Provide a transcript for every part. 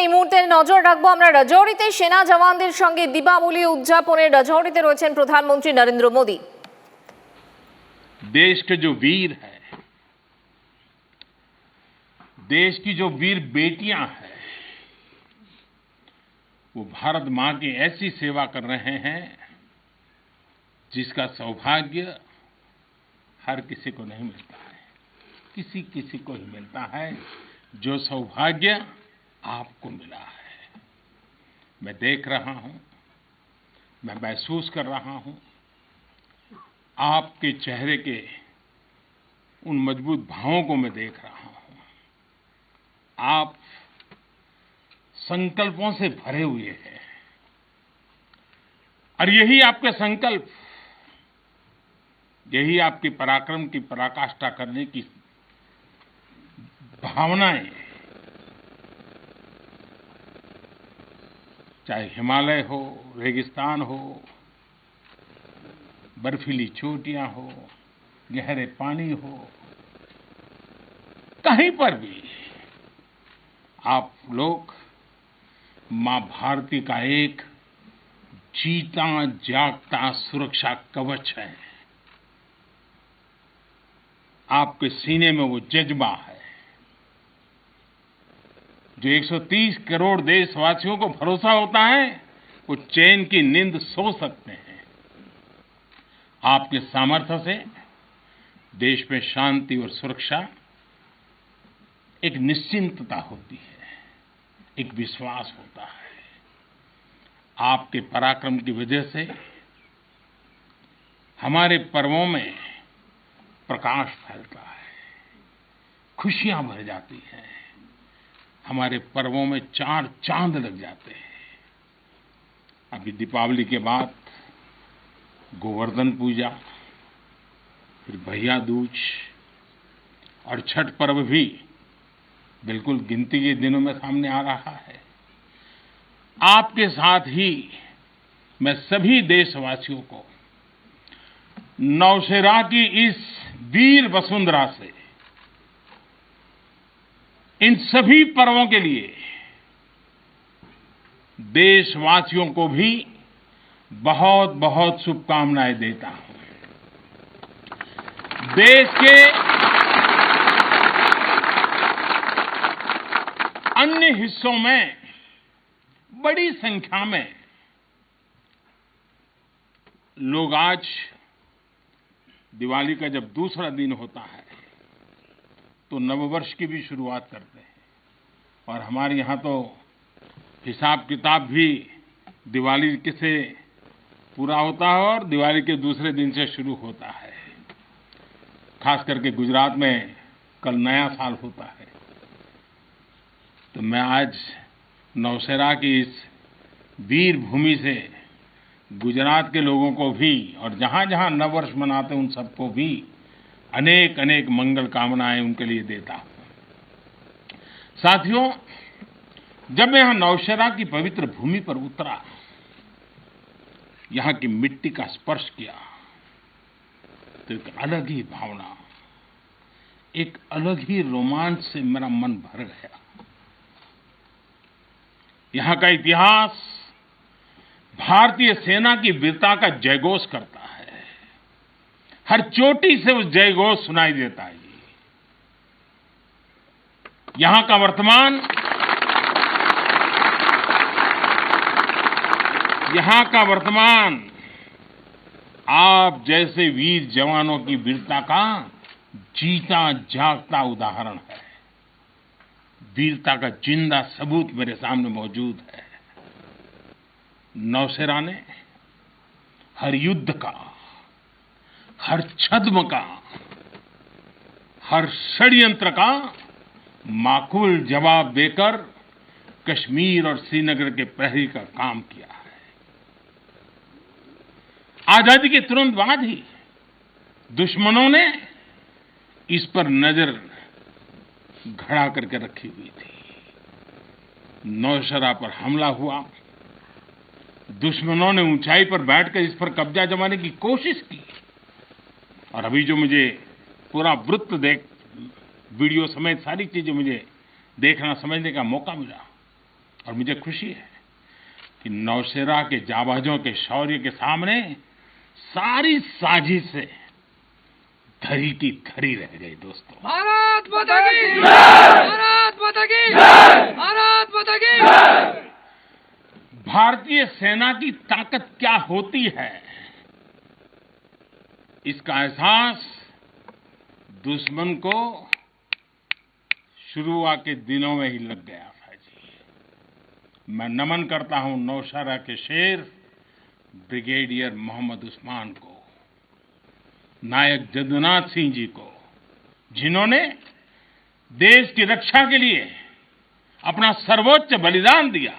এই মুহূর্তে নজর রাখবো আমরা রাজৌরিতে সেনা জওয়ানদের সঙ্গে দীপাবলি উদযাপনে। রাজৌরিতে রয়েছেন প্রধানমন্ত্রী নরেন্দ্র মোदी। देश के जो वीर हैं, देश की जो वीर बेटियां हैं, वो भारत मां की ऐसी सेवा कर रहे हैं जिसका सौभाग्य हर किसी को नहीं मिलता है। किसी किसी को ही मिलता है जो सौभाग्य आपको मिला है। मैं देख रहा हूं, मैं महसूस कर रहा हूं, आपके चेहरे के उन मजबूत भावों को मैं देख रहा हूं। आप संकल्पों से भरे हुए हैं और यही आपके संकल्प, यही आपकी पराक्रम की पराकाष्ठा करने की भावनाएं, चाहे हिमालय हो, रेगिस्तान हो, बर्फीली चोटियां हो, गहरे पानी हो, कहीं पर भी आप लोग मां भारती का एक जीता जागता सुरक्षा कवच है। आपके सीने में वो जज्बा है जो 130 करोड़ देशवासियों को भरोसा होता है, वो चैन की नींद सो सकते हैं। आपके सामर्थ्य से देश में शांति और सुरक्षा एक निश्चिंतता होती है, एक विश्वास होता है। आपके पराक्रम की वजह से हमारे पर्वों में प्रकाश फैलता है, खुशियां भर जाती हैं, हमारे पर्वों में चार चांद लग जाते हैं। अभी दीपावली के बाद गोवर्धन पूजा, फिर भैया दूज और छठ पर्व भी बिल्कुल गिनती के दिनों में सामने आ रहा है। आपके साथ ही मैं सभी देशवासियों को नौशेरा की इस वीर वसुंधरा से इन सभी पर्वों के लिए देशवासियों को भी बहुत बहुत शुभकामनाएं देता हूं। देश के अन्य हिस्सों में बड़ी संख्या में लोग आज दिवाली का जब दूसरा दिन होता है तो नववर्ष की भी शुरुआत करते हैं। और हमारे यहां तो हिसाब किताब भी दिवाली से पूरा होता है और दिवाली के दूसरे दिन से शुरू होता है। खास करके गुजरात में कल नया साल होता है। तो मैं आज नौशेरा की इस वीर भूमि से गुजरात के लोगों को भी और जहां-जहां नववर्ष मनाते हैं उन सबको भी अनेक अनेक मंगल कामनाएं उनके लिए देता हूं। साथियों, जब मैं यहां नौशेरा की पवित्र भूमि पर उतरा, यहां की मिट्टी का स्पर्श किया, तो एक अलग ही भावना, एक अलग ही रोमांच से मेरा मन भर गया। यहां का इतिहास भारतीय सेना की वीरता का जयघोष करता है। हर चोटी से उस जयघोष सुनाई देता है। यहां का वर्तमान आप जैसे वीर जवानों की वीरता का जीता जागता उदाहरण है। वीरता का जिंदा सबूत मेरे सामने मौजूद है। नौशेरा ने हर युद्ध का, हर छद्म का, हर षड्यंत्र का माकूल जवाब देकर कश्मीर और श्रीनगर के प्रहरी का काम किया है। आजादी के तुरंत बाद ही दुश्मनों ने इस पर नजर घड़ा करके रखी हुई थी। नौशेरा पर हमला हुआ, दुश्मनों ने ऊंचाई पर बैठकर इस पर कब्जा जमाने की कोशिश की। और अभी जो मुझे पूरा वीडियो समेत सारी चीजें मुझे देखना समझने का मौका मिला, और मुझे खुशी है कि नौशेरा के जाबाजों के शौर्य के सामने सारी साजिशें धरी की धरी रह गई। दोस्तों, भारत माता की जय! भारत माता की जय! भारत माता की जय! भारतीय सेना की ताकत क्या होती है, इसका एहसास दुश्मन को शुरुआत के दिनों में ही लग गया था जी। मैं नमन करता हूं नौशेरा के शेर ब्रिगेडियर मोहम्मद उस्मान को, नायक जदुनाथ सिंह जी को, जिन्होंने देश की रक्षा के लिए अपना सर्वोच्च बलिदान दिया।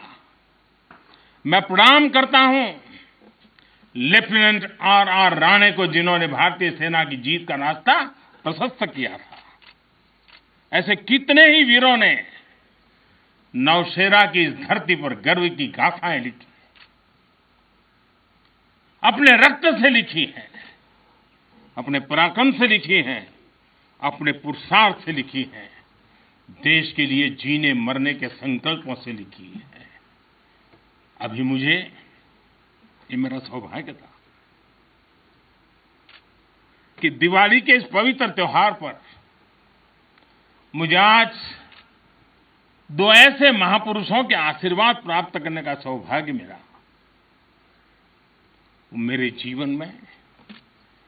मैं प्रणाम करता हूं लेफ्टिनेंट आर राणे को, जिन्होंने भारतीय सेना की जीत का रास्ता प्रशस्त किया था। ऐसे कितने ही वीरों ने नौशेरा की इस धरती पर गर्व की गाथाएं लिखी, अपने रक्त से लिखी हैं, अपने पराक्रम से लिखी हैं, अपने पुरुषार्थ से लिखी हैं, देश के लिए जीने मरने के संकल्पों से लिखी है। अभी मुझे, ये मेरा सौभाग्य था कि दिवाली के इस पवित्र त्योहार पर मुझे आज दो ऐसे महापुरुषों के आशीर्वाद प्राप्त करने का सौभाग्य मिला। मेरे जीवन में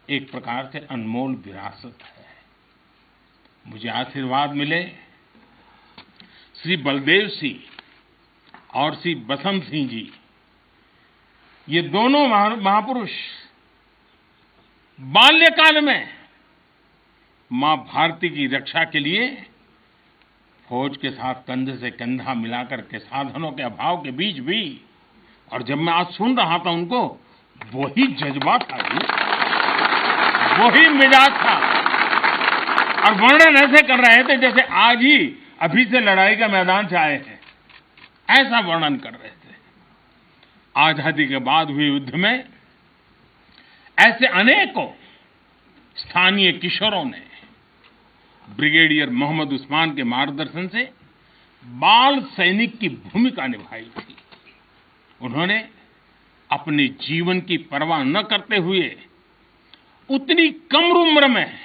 एक प्रकार से अनमोल विरासत है। मुझे आशीर्वाद मिले श्री बलदेव सिंह और श्री बसंत सिंह जी। ये दोनों महापुरुष बाल्यकाल में मां भारती की रक्षा के लिए फौज के साथ कंधे से कंधा मिलाकर के साधनों के अभाव के बीच भी, और जब मैं आज सुन रहा था उनको, वही जज्बा था जी, वही मिजाज था, और वर्णन ऐसे कर रहे थे जैसे आज ही अभी से लड़ाई का मैदान से आए हैं, ऐसा वर्णन कर रहे थे। आजादी के बाद हुए युद्ध में ऐसे अनेकों स्थानीय किशोरों ने ब्रिगेडियर मोहम्मद उस्मान के मार्गदर्शन से बाल सैनिक की भूमिका निभाई थी। उन्होंने अपने जीवन की परवाह न करते हुए उतनी कम उम्र में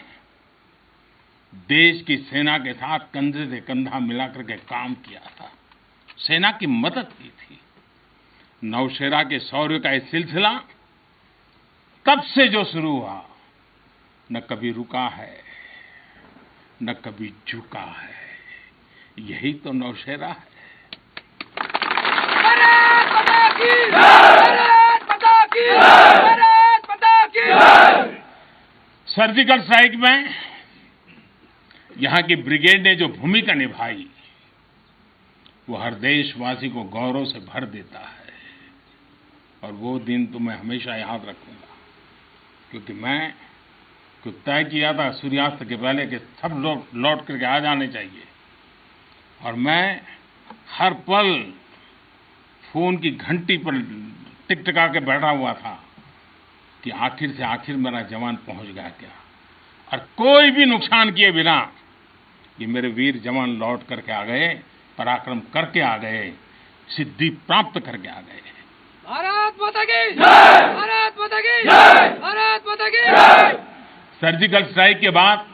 देश की सेना के साथ कंधे से कंधा मिलाकर के काम किया था, सेना की मदद की थी। नौशेरा के शौर्य का ये सिलसिला तब से जो शुरू हुआ, न कभी रुका है, न कभी झुका है। यही तो नौशेरा है। भारत माता की जय! भारत माता की जय! भारत माता की जय! सर्जिकल स्ट्राइक में यहां की ब्रिगेड ने जो भूमिका निभाई, वो हर देशवासी को गौरव से भर देता है। और वो दिन तो मैं हमेशा याद रखूंगा, क्योंकि मैं कुछ तय किया था सूर्यास्त के पहले कि सब लोग लौट करके आ जाने चाहिए, और मैं हर पल फोन की घंटी पर टिकटिका के बैठा हुआ था कि आखिर से आखिर मेरा जवान पहुंच गया क्या, और कोई भी नुकसान किए बिना ये मेरे वीर जवान लौट करके आ गए, पराक्रम करके आ गए, सिद्धि प्राप्त करके आ गए। भारत माता की जय! भारत माता की जय! भारत माता की जय! सर्जिकल स्ट्राइक के बाद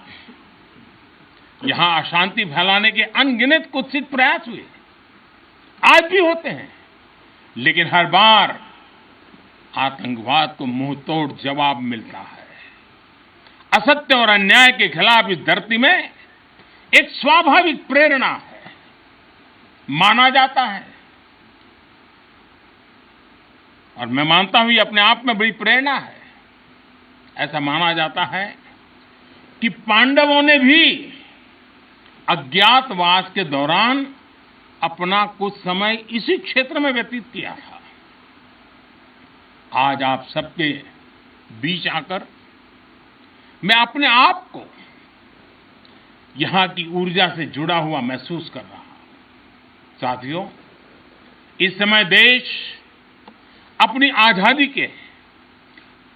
यहां अशांति फैलाने के अनगिनत कुत्सित प्रयास हुए, आज भी होते हैं, लेकिन हर बार आतंकवाद को मुंह तोड़ जवाब मिलता है। असत्य और अन्याय के खिलाफ इस धरती में एक स्वाभाविक प्रेरणा है, माना जाता है, और मैं मानता हूं ये अपने आप में बड़ी प्रेरणा है। ऐसा माना जाता है कि पांडवों ने भी अज्ञातवास के दौरान अपना कुछ समय इसी क्षेत्र में व्यतीत किया था। आज आप सबके बीच आकर मैं अपने आप को यहां की ऊर्जा से जुड़ा हुआ महसूस कर रहा हूं। साथियों, इस समय देश अपनी आजादी के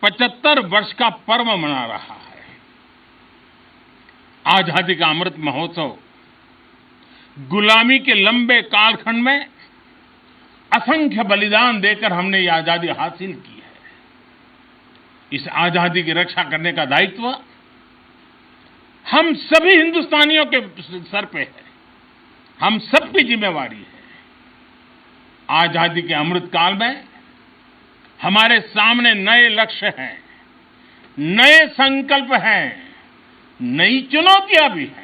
75 वर्ष का पर्व मना रहा है। आजादी का अमृत महोत्सव गुलामी के लंबे कालखंड में असंख्य बलिदान देकर हमने ये आजादी हासिल की है। इस आजादी की रक्षा करने का दायित्व हम सभी हिंदुस्तानियों के सर पे है, हम सबकी जिम्मेवारी है। आजादी के अमृत काल में हमारे सामने नए लक्ष्य हैं, नए संकल्प हैं, नई चुनौतियां भी हैं।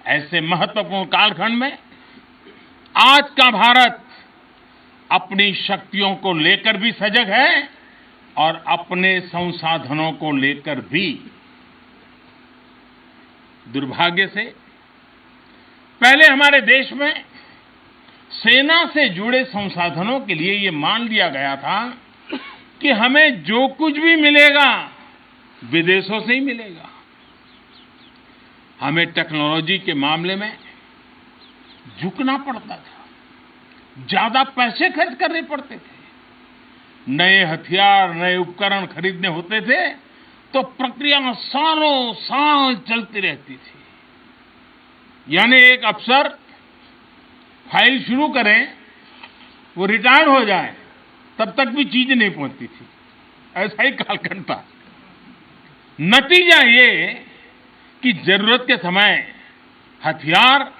ऐसे महत्वपूर्ण कालखंड में आज का भारत अपनी शक्तियों को लेकर भी सजग है और अपने संसाधनों को लेकर भी। दुर्भाग्य से पहले हमारे देश में सेना से जुड़े संसाधनों के लिए ये मान लिया गया था कि हमें जो कुछ भी मिलेगा विदेशों से ही मिलेगा। हमें टेक्नोलॉजी के मामले में झुकना पड़ता था, ज्यादा पैसे खर्च करने पड़ते थे। नए हथियार, नए उपकरण खरीदने होते थे तो प्रक्रिया सालों साल चलती रहती थी। यानी एक अफसर फाइल शुरू करें, वो रिटायर हो जाए, तब तक भी चीज नहीं पहुंचती थी। ऐसा ही कालखंड था। नतीजा ये कि जरूरत के समय हथियार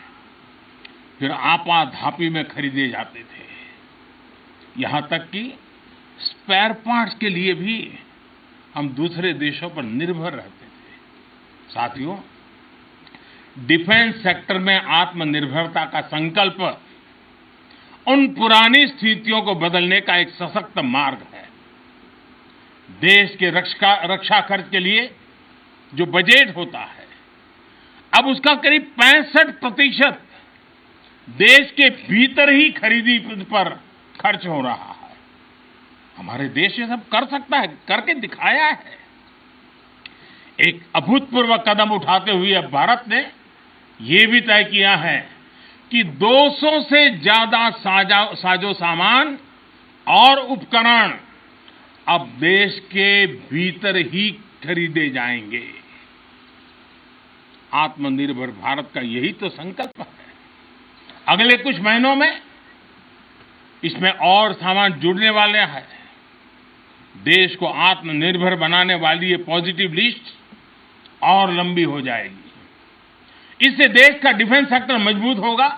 फिर आपाधापी में खरीदे जाते थे। यहां तक कि स्पेयर पार्ट्स के लिए भी हम दूसरे देशों पर निर्भर रहते थे। साथियों, डिफेंस सेक्टर में आत्मनिर्भरता का संकल्प उन पुरानी स्थितियों को बदलने का एक सशक्त मार्ग है। देश के रक्षा खर्च के लिए जो बजट होता है, अब उसका करीब 65% देश के भीतर ही खरीदी पर खर्च हो रहा है। हमारे देश ये सब कर सकता है, करके दिखाया है। एक अभूतपूर्व कदम उठाते हुए अब भारत ने ये भी तय किया है कि 200 से ज्यादा साजो सामान और उपकरण अब देश के भीतर ही खरीदे जाएंगे। आत्मनिर्भर भारत का यही तो संकल्प है। अगले कुछ महीनों में इसमें और सामान जुड़ने वाले हैं। देश को आत्मनिर्भर बनाने वाली ये पॉजिटिव लिस्ट और लंबी हो जाएगी। इससे देश का डिफेंस सेक्टर मजबूत होगा,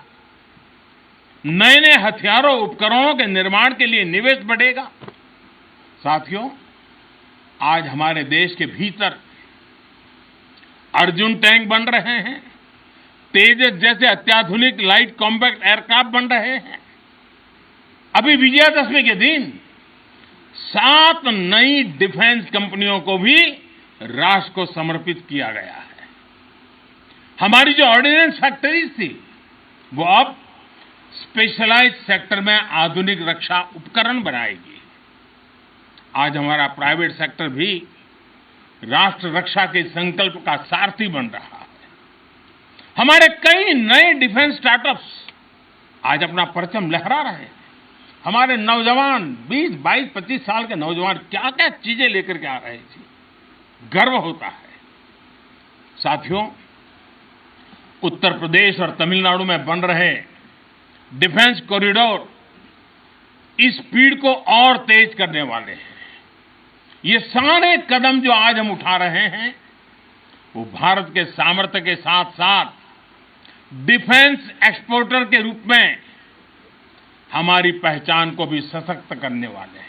नए नए हथियारों उपकरणों के निर्माण के लिए निवेश बढ़ेगा। साथियों, आज हमारे देश के भीतर अर्जुन टैंक बन रहे हैं, तेजस जैसे अत्याधुनिक लाइट कॉम्पैक्ट एयरक्राफ्ट बन रहे हैं। अभी विजयादशमी के दिन 7 नई डिफेंस कंपनियों को भी राष्ट्र को समर्पित किया गया है। हमारी जो ऑर्डिनेंस फैक्ट्रीज थी, वो अब स्पेशलाइज्ड सेक्टर में आधुनिक रक्षा उपकरण बनाएगी। आज हमारा प्राइवेट सेक्टर भी राष्ट्र रक्षा के संकल्प का सारथी बन रहा है। हमारे कई नए डिफेंस स्टार्टअप्स आज अपना परचम लहरा रहे हैं। हमारे नौजवान 20, 22, 25 साल के नौजवान क्या क्या चीजें लेकर के आ रहे थे, गर्व होता है। साथियों, उत्तर प्रदेश और तमिलनाडु में बन रहे डिफेंस कॉरिडोर इस स्पीड को और तेज करने वाले हैं। ये सारे कदम जो आज हम उठा रहे हैं, वो भारत के सामर्थ्य के साथ साथ डिफेंस एक्सपोर्टर के रूप में हमारी पहचान को भी सशक्त करने वाले हैं।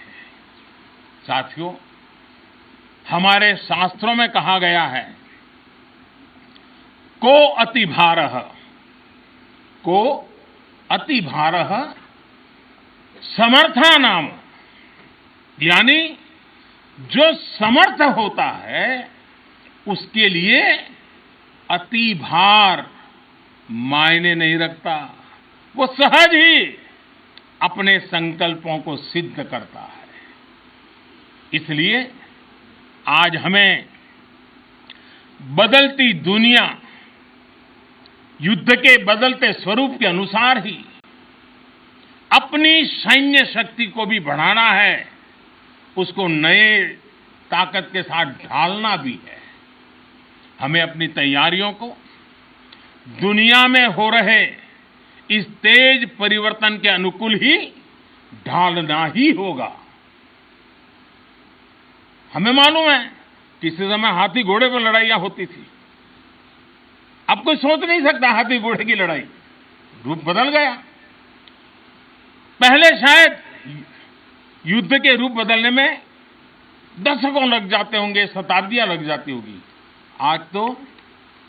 साथियों, हमारे शास्त्रों में कहा गया है, को अति भारः समर्था नाम, यानी जो समर्थ होता है उसके लिए अति भार मायने नहीं रखता। वो सहज ही अपने संकल्पों को सिद्ध करता है। इसलिए आज हमें बदलती दुनिया, युद्ध के बदलते स्वरूप के अनुसार ही अपनी सैन्य शक्ति को भी बढ़ाना है, उसको नए ताकत के साथ ढालना भी है। हमें अपनी तैयारियों को दुनिया में हो रहे इस तेज परिवर्तन के अनुकूल ही ढालना ही होगा। हमें मालूम है किसी समय हाथी घोड़े पर लड़ाइयां होती थी। अब कोई सोच नहीं सकता हाथी घोड़े की लड़ाई, रूप बदल गया। पहले शायद युद्ध के रूप बदलने में दशकों लग जाते होंगे, शताब्दियां लग जाती होगी। आज तो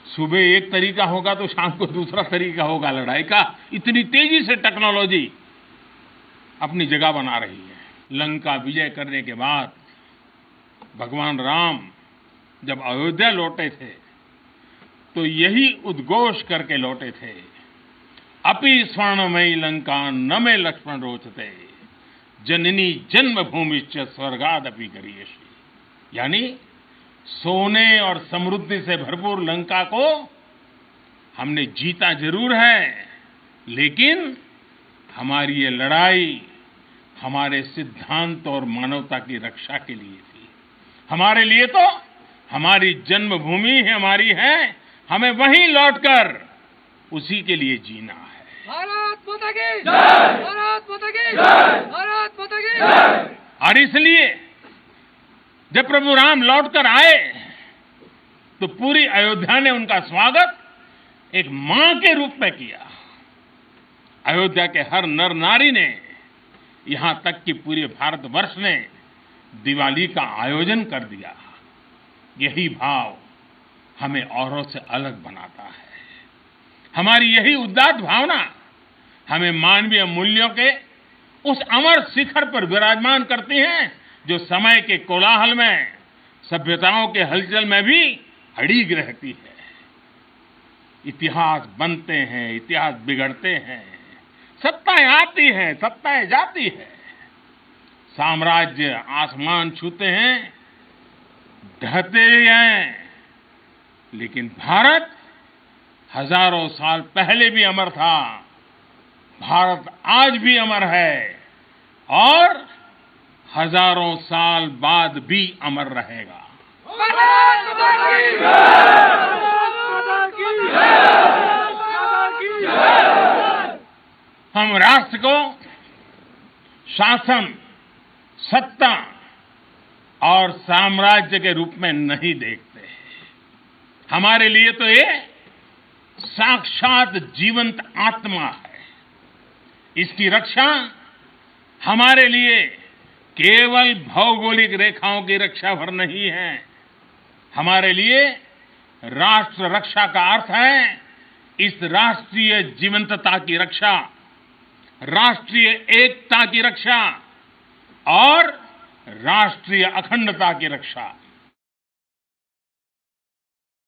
सुबह एक तरीका होगा तो शाम को दूसरा तरीका होगा लड़ाई का। इतनी तेजी से टेक्नोलॉजी अपनी जगह बना रही है। लंका विजय करने के बाद भगवान राम जब अयोध्या लौटे थे तो यही उद्घोष करके लौटे थे, अपि स्वर्णमयी लंका न मे लक्ष्मण रोचते, जननी जन्मभूमिश्च स्वर्गादपि गरीयसी। यानी सोने और समृद्धि से भरपूर लंका को हमने जीता जरूर है, लेकिन हमारी ये लड़ाई हमारे सिद्धांत और मानवता की रक्षा के लिए थी। हमारे लिए तो हमारी जन्मभूमि हमारी है, हमें वहीं लौटकर उसी के लिए जीना है। भारत माता की जय, भारत माता की जय, भारत माता की जय। और इसलिए जब प्रभु राम लौटकर आए तो पूरी अयोध्या ने उनका स्वागत एक मां के रूप में किया। अयोध्या के हर नर नारी ने, यहां तक कि पूरे भारतवर्ष ने दिवाली का आयोजन कर दिया। यही भाव हमें औरों से अलग बनाता है। हमारी यही उदात्त भावना हमें मानवीय मूल्यों के उस अमर शिखर पर विराजमान करती है जो समय के कोलाहल में, सभ्यताओं के हलचल में भी अड़िग रहती है। इतिहास बनते हैं, इतिहास बिगड़ते हैं, सत्ताएं आती हैं, सत्ताएं जाती है, साम्राज्य आसमान छूते हैं, ढहते हैं, लेकिन भारत हजारों साल पहले भी अमर था, भारत आज भी अमर है और हजारों साल बाद भी अमर रहेगा। भारत माता की जय, भारत माता की जय, माता की जय। हम राष्ट्र को शासन, सत्ता और साम्राज्य के रूप में नहीं देखते। हमारे लिए तो ये साक्षात जीवंत आत्मा है। इसकी रक्षा हमारे लिए केवल भौगोलिक रेखाओं की रक्षा भर नहीं है। हमारे लिए राष्ट्र रक्षा का अर्थ है इस राष्ट्रीय जीवंतता की रक्षा, राष्ट्रीय एकता की रक्षा और राष्ट्रीय अखंडता की रक्षा।